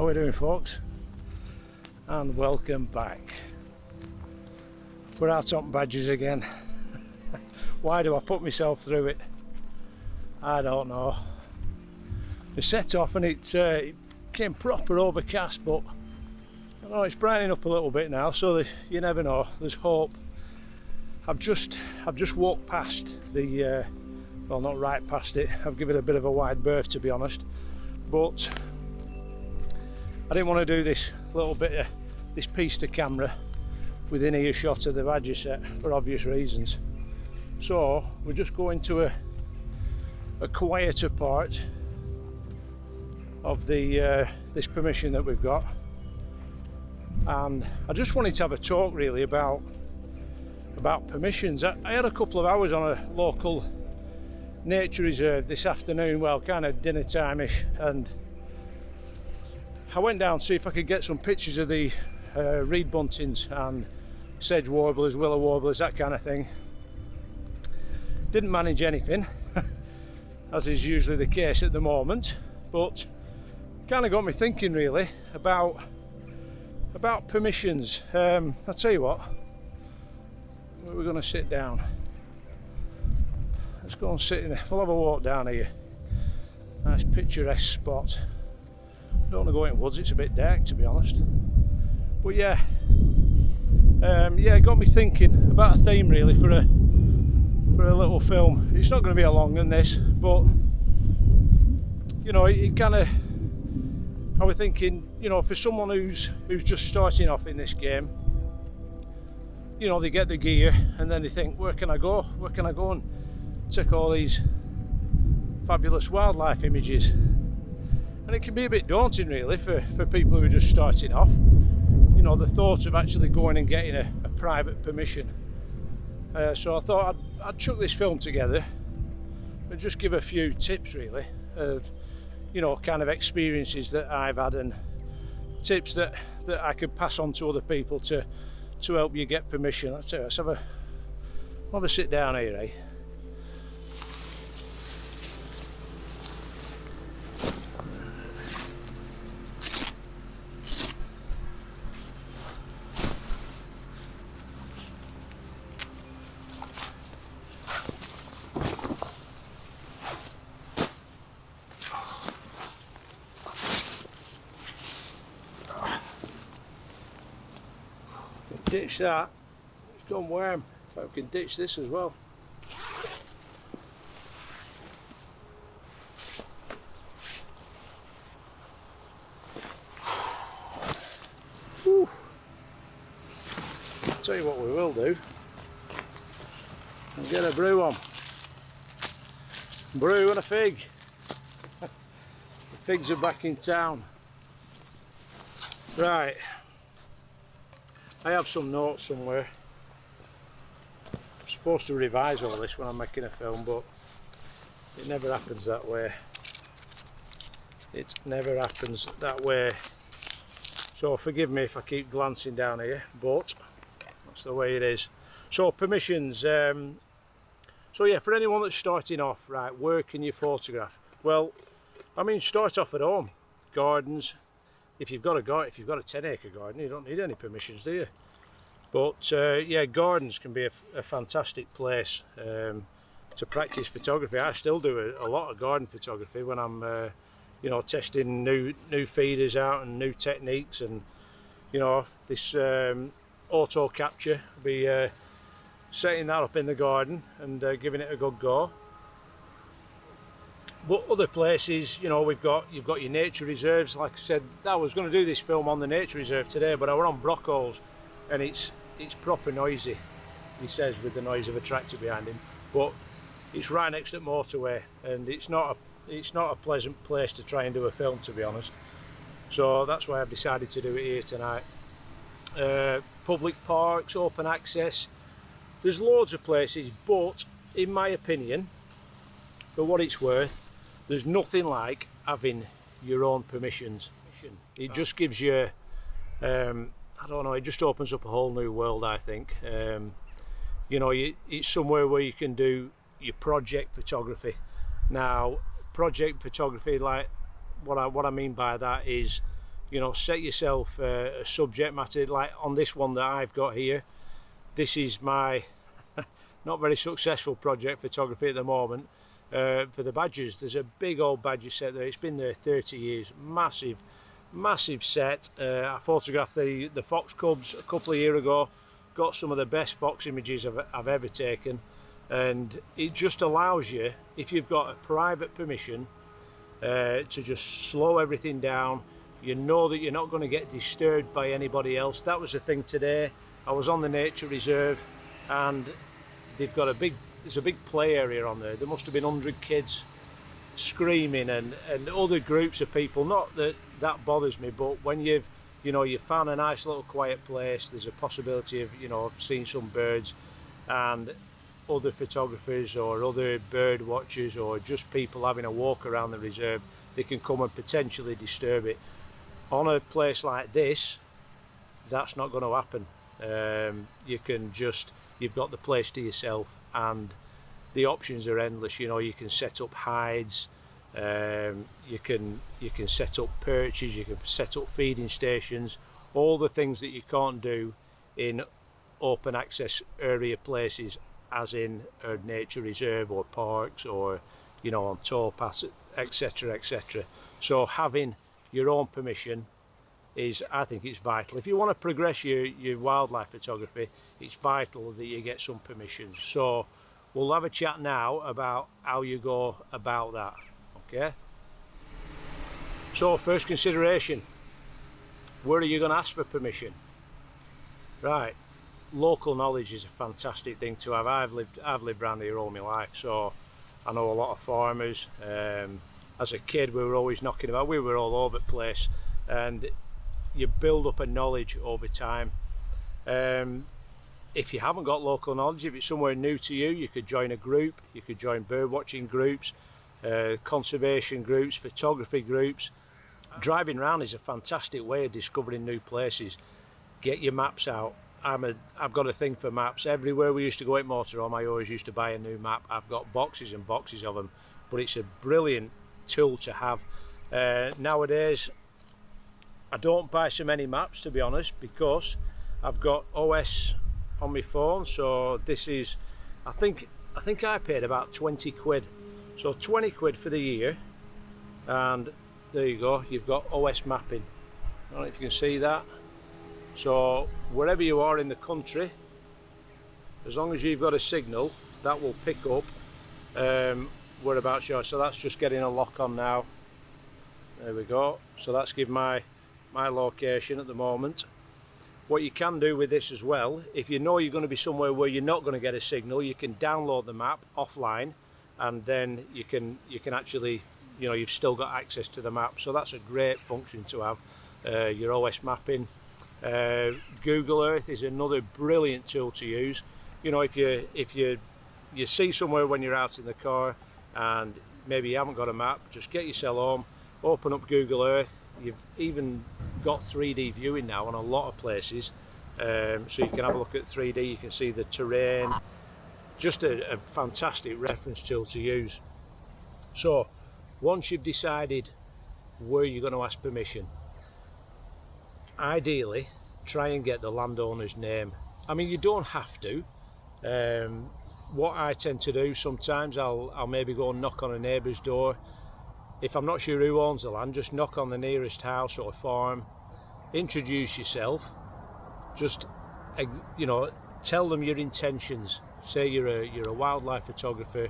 we doing, folks? And welcome back. We're out on badges again. Why do I put myself through it? I don't know. We set off and it came proper overcast, but I know it's brightening up a little bit now, so you never know, there's hope. I've just walked past the well, not right past it, I've given it a bit of a wide berth, to be honest, but I didn't want to do this little bit of this piece to camera within earshot of the badger set for obvious reasons. So we're just going to a quieter part of the this permission that we've got, and I just wanted to have a talk really about permissions. I had a couple of hours on a local nature reserve this afternoon, well, kind of dinner time-ish, and I went down to see if I could get some pictures of the reed buntings and sedge warblers, willow warblers, that kind of thing. Didn't manage anything, as is usually the case at the moment, but kind of got me thinking really about permissions. I'll tell you what, we're going to sit down. Let's go and sit in there. We'll have a walk down here. Nice picturesque spot. Don't want to go in woods, it's a bit dark, to be honest. But yeah, it got me thinking about a theme really for a little film. It's not going to be a long than this, but you know, it kind of, I was thinking, you know, for someone who's just starting off in this game, you know, they get the gear and then they think, where can I go and take all these fabulous wildlife images? And it can be a bit daunting really for people who are just starting off, you know, the thought of actually going and getting a private permission. So I thought I'd chuck this film together and just give a few tips really of, you know, kind of experiences that I've had and tips that I could pass on to other people to help you get permission. Let's have a sit down here, eh? Ditch that, it's gone warm. If I can ditch this as well. Whew. I'll tell you what we will do, and get a brew on. Brew and a fig. The figs are back in town. Right. I have some notes somewhere. I'm supposed to revise all this when I'm making a film, but it never happens that way. It never happens that way. So forgive me if I keep glancing down here, but that's the way it is. So permissions. So yeah, for anyone that's starting off, right, where can you photograph? Well, I mean, start off at home. Gardens. If you've got a 10-acre garden, you don't need any permissions, do you? But yeah, gardens can be a fantastic place to practice photography. I still do a lot of garden photography when I'm, you know, testing new feeders out and new techniques, and you know, this auto capture, I'll be setting that up in the garden and giving it a good go. But other places, you know, you've got your nature reserves. Like I said, I was going to do this film on the nature reserve today, but I were on Brockholes, and it's proper noisy, he says, with the noise of a tractor behind him. But it's right next to the motorway, and it's not a pleasant place to try and do a film, to be honest. So that's why I've decided to do it here tonight. Public parks, open access. There's loads of places, but in my opinion, for what it's worth, there's nothing like having your own permissions. It just gives you, I don't know, it just opens up a whole new world, I think. You know, it's somewhere where you can do your project photography. Now, project photography, like what I mean by that is, you know, set yourself a subject matter. Like on this one that I've got here, this is my not very successful project photography at the moment. For the badgers, there's a big old badger set there. It's been there 30 years. Massive set. I photographed the fox cubs a couple of years ago. Got some of the best fox images I've ever taken, and it just allows you, if you've got a private permission, to just slow everything down. You know that you're not going to get disturbed by anybody else. That was the thing today. I was on the nature reserve, and they've got there's a big play area on there. There must have been 100 kids screaming and other groups of people. Not that that bothers me, but when you found a nice little quiet place, there's a possibility of, you know, seeing some birds, and other photographers or other bird watchers or just people having a walk around the reserve, they can come and potentially disturb it. On a place like this, that's not going to happen. You've got the place to yourself, and the options are endless. You know, you can set up hides, you can set up perches, you can set up feeding stations, all the things that you can't do in open access area places, as in a nature reserve or parks, or, you know, on towpaths, etc, etc. So having your own permission is, I think it's vital. If you want to progress your wildlife photography, it's vital that you get some permissions. So we'll have a chat now about how you go about that. Okay, so first consideration, where are you going to ask for permission? Right, local knowledge is a fantastic thing to have. I've lived around here all my life, so I know a lot of farmers. As a kid, we were always knocking about. We were all over the place, and you build up a knowledge over time. If you haven't got local knowledge, if it's somewhere new to you, you could join a group. You could join bird watching groups, conservation groups, photography groups. Driving around is a fantastic way of discovering new places. Get your maps out. I've got a thing for maps. Everywhere we used to go at motorhome, I always used to buy a new map. I've got boxes and boxes of them, but it's a brilliant tool to have. Nowadays, I don't buy so many maps, to be honest, because I've got OS on my phone. So this is, I think I paid about 20 quid. So 20 quid for the year, and there you go, you've got OS mapping. I don't know if you can see that. So wherever you are in the country, as long as you've got a signal, that will pick up whereabouts you are. So that's just getting a lock on now. There we go. So that's giving my location at the moment. What you can do with this as well, if you know you're going to be somewhere where you're not going to get a signal, you can download the map offline, and then you can actually, you know, you've still got access to the map. So that's a great function to have, your OS mapping. Google Earth is another brilliant tool to use. You know, if you see somewhere when you're out in the car and maybe you haven't got a map, just get yourself home, open up Google Earth. You've even got 3D viewing now on a lot of places, so you can have a look at 3D, you can see the terrain. Just a fantastic reference tool to use. So once you've decided where you're going to ask permission, ideally try and get the landowner's name. I mean, you don't have to. What I tend to do sometimes, I'll maybe go and knock on a neighbour's door. If I'm not sure who owns the land, just knock on the nearest house or farm, introduce yourself, just, you know, tell them your intentions. Say you're a wildlife photographer,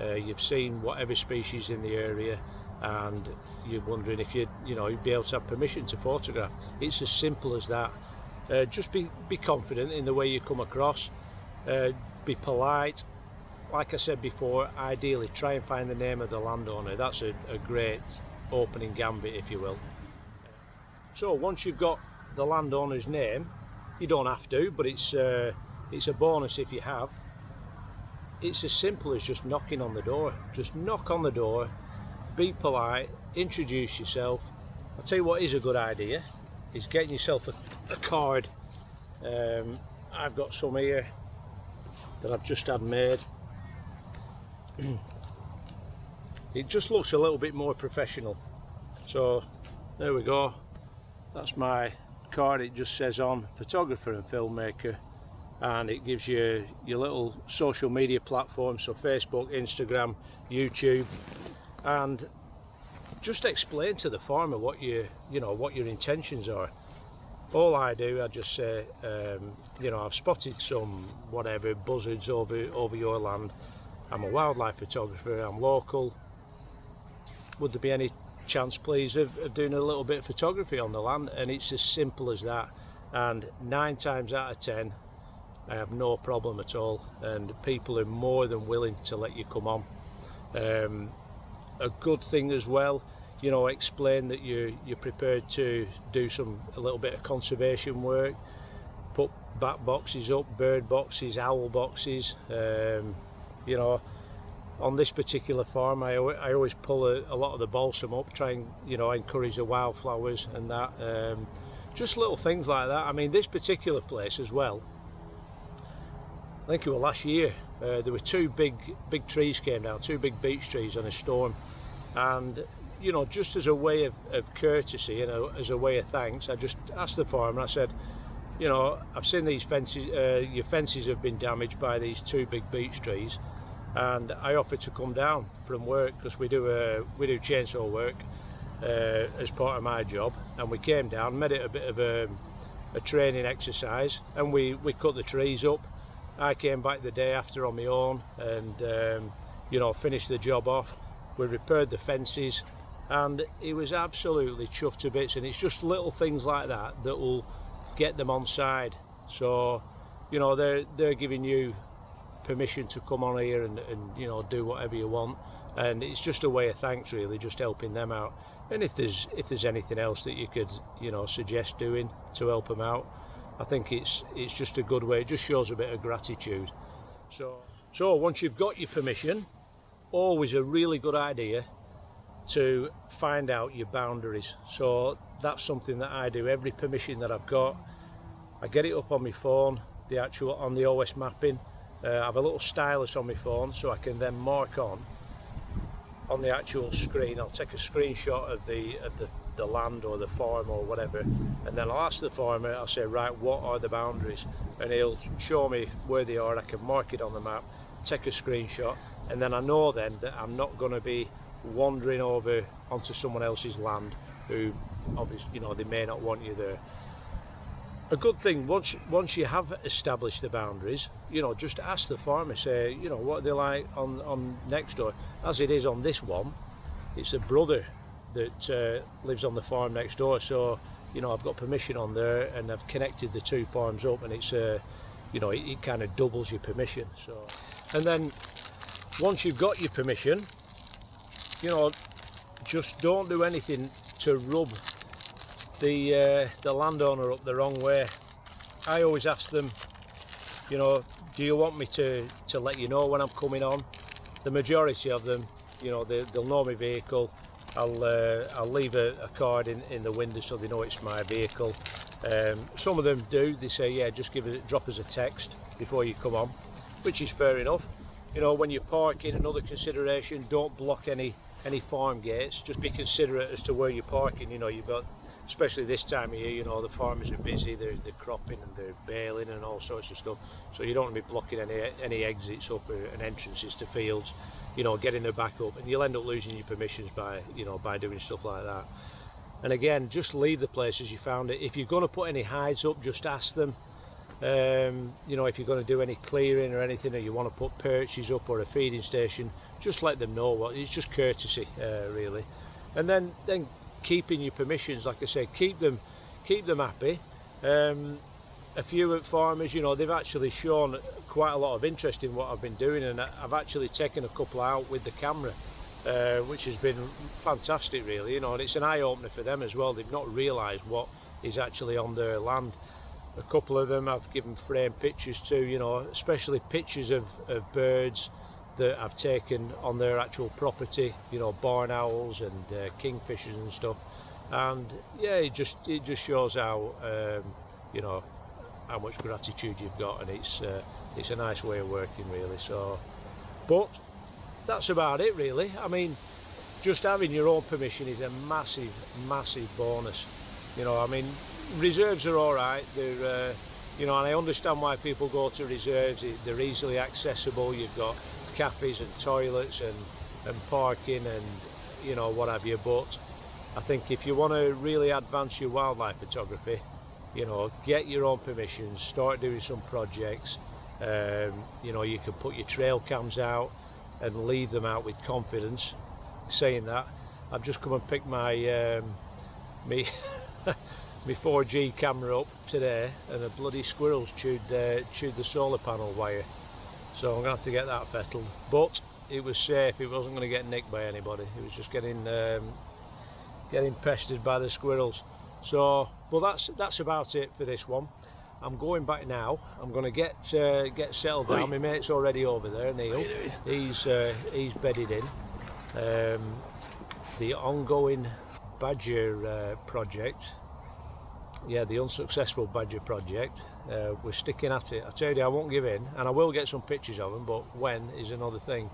you've seen whatever species in the area, and you're wondering if you'd be able to have permission to photograph. It's as simple as that. Just be confident in the way you come across, be polite. Like I said before, ideally try and find the name of the landowner. That's a great opening gambit, if you will. So once you've got the landowner's name, you don't have to, but it's a bonus if you have. It's as simple as just knocking on the door. Just knock on the door, be polite, introduce yourself. I'll tell you what is a good idea, is getting yourself a card. I've got some here that I've just had made. It just looks a little bit more professional. So there we go. That's my card. It just says on photographer and filmmaker, and it gives you your little social media platforms, so Facebook, Instagram, YouTube, and just explain to the farmer what what your intentions are. All I do, I just say, I've spotted some whatever buzzards over your land. I'm a wildlife photographer, I'm local. Would there be any chance, please, of doing a little bit of photography on the land? And it's as simple as that. And 9 times out of 10, I have no problem at all, and people are more than willing to let you come on. A good thing as well, explain that you're prepared to do a little bit of conservation work, put bat boxes up, bird boxes, owl boxes. On this particular farm, I always pull a lot of the balsam up, try and encourage the wildflowers and that. Just little things like that. I mean, this particular place as well, I think it was last year, there were 2 big trees came down, 2 big beech trees on a storm, and just as a way of courtesy and as a way of thanks, I just asked the farmer, I said, I've seen these fences, your fences have been damaged by these 2 big beech trees, and I offered to come down from work, because we do chainsaw work as part of my job, and we came down, made it a bit of a training exercise, and we cut the trees up. I came back the day after on my own and finished the job off. We repaired the fences, and he was absolutely chuffed to bits. And it's just little things like that that will get them on side. So they're giving you permission to come on here and do whatever you want, and it's just a way of thanks, really, just helping them out. And if there's anything else that you could suggest doing to help them out, I think it's just a good way. It just shows a bit of gratitude. So once you've got your permission, always a really good idea to find out your boundaries. So that's something that I do. Every permission that I've got, I get it up on my phone, on the OS mapping. I have a little stylus on my phone, so I can then mark on the actual screen. I'll take a screenshot of the land or the farm or whatever, and then I'll ask the farmer, I'll say, right, what are the boundaries? And he'll show me where they are. I can mark it on the map, take a screenshot, and then I know then that I'm not going to be wandering over onto someone else's land who obviously they may not want you there. A good thing, once you have established the boundaries, just ask the farmer, say, what are they like on next door. As it is on this one, it's a brother that lives on the farm next door, so I've got permission on there, and I've connected the 2 farms up, and it's it kind of doubles your permission. So, and then once you've got your permission, just don't do anything to rub the landowner up the wrong way. I always ask them, do you want me to let you know when I'm coming on? The majority of them, they'll know my vehicle. I'll leave a card in the window so they know it's my vehicle. Some of them do. They say, yeah, just drop us a text before you come on, which is fair enough. When you're parking, another consideration, don't block any farm gates. Just be considerate as to where you're parking. You've got, especially this time of year, the farmers are busy, they're cropping and they're baling and all sorts of stuff, so you don't want to be blocking any exits up and entrances to fields, getting their back up, and you'll end up losing your permissions by doing stuff like that. And again, just leave the place as you found it. If you're going to put any hides up, just ask them. If you're going to do any clearing or anything, or you want to put perches up or a feeding station, just let them know. It's just courtesy, really. And then keeping your permissions, like I say, keep them happy. A few farmers, they've actually shown quite a lot of interest in what I've been doing, and I've actually taken a couple out with the camera, which has been fantastic, really. And it's an eye-opener for them as well. They've not realised what is actually on their land. A couple of them I've given framed pictures to, especially pictures of birds that I've taken on their actual property, barn owls and kingfishers and stuff. And yeah, it just shows how how much gratitude you've got, and it's a nice way of working, really. So, but that's about it, really. I mean, just having your own permission is a massive bonus. You know, I mean, reserves are all right. They're, you know, and I understand why people go to reserves. They're easily accessible. You've got cafes and toilets and parking and, you know, what have you. But I think if you want to really advance your wildlife photography, you know, get your own permissions, start doing some projects. You know, you can put your trail cams out and leave them out with confidence. Saying that, I've just come and picked my my 4G camera up today, and the bloody squirrels chewed the solar panel wire, so I'm gonna have to get that fettled. But it was safe, it wasn't going to get nicked by anybody. It was just getting pestered by the squirrels. So, well, that's about it for this one. I'm going back now. I'm going to get settled down. My mate's already over there, Neil. He's bedded in. The ongoing badger project, yeah, the unsuccessful badger project, we're sticking at it. I tell you, I won't give in, and I will get some pictures of them, but when is another thing.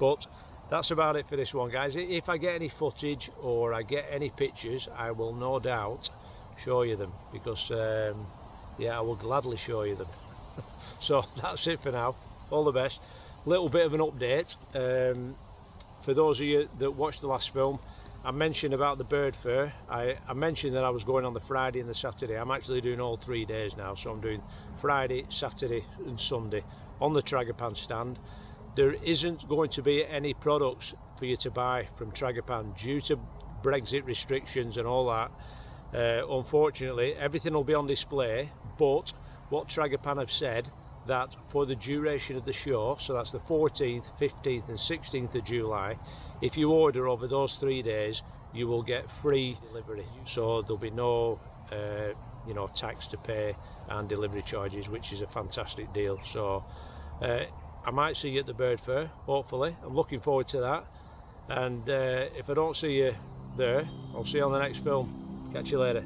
But that's about it for this one, guys. If I get any footage or I get any pictures, I will no doubt show you them, because yeah, I will gladly show you them. So that's it for now. All the best. Little bit of an update. For those of you that watched the last film, I mentioned about the bird fair. I mentioned that I was going on the Friday and the Saturday. I'm actually doing all 3 days now, so I'm doing Friday, Saturday and Sunday on the Tragopan stand. There isn't going to be any products for you to buy from Tragopan due to Brexit restrictions and all that. Unfortunately, everything will be on display, but what Tragopan have said, that for the duration of the show, so that's the 14th, 15th and 16th of July, if you order over those 3 days, you will get free delivery. So there'll be no you know, tax to pay and delivery charges, which is a fantastic deal. So I might see you at the bird fair, hopefully. I'm looking forward to that. And if I don't see you there, I'll see you on the next film. Catch you later.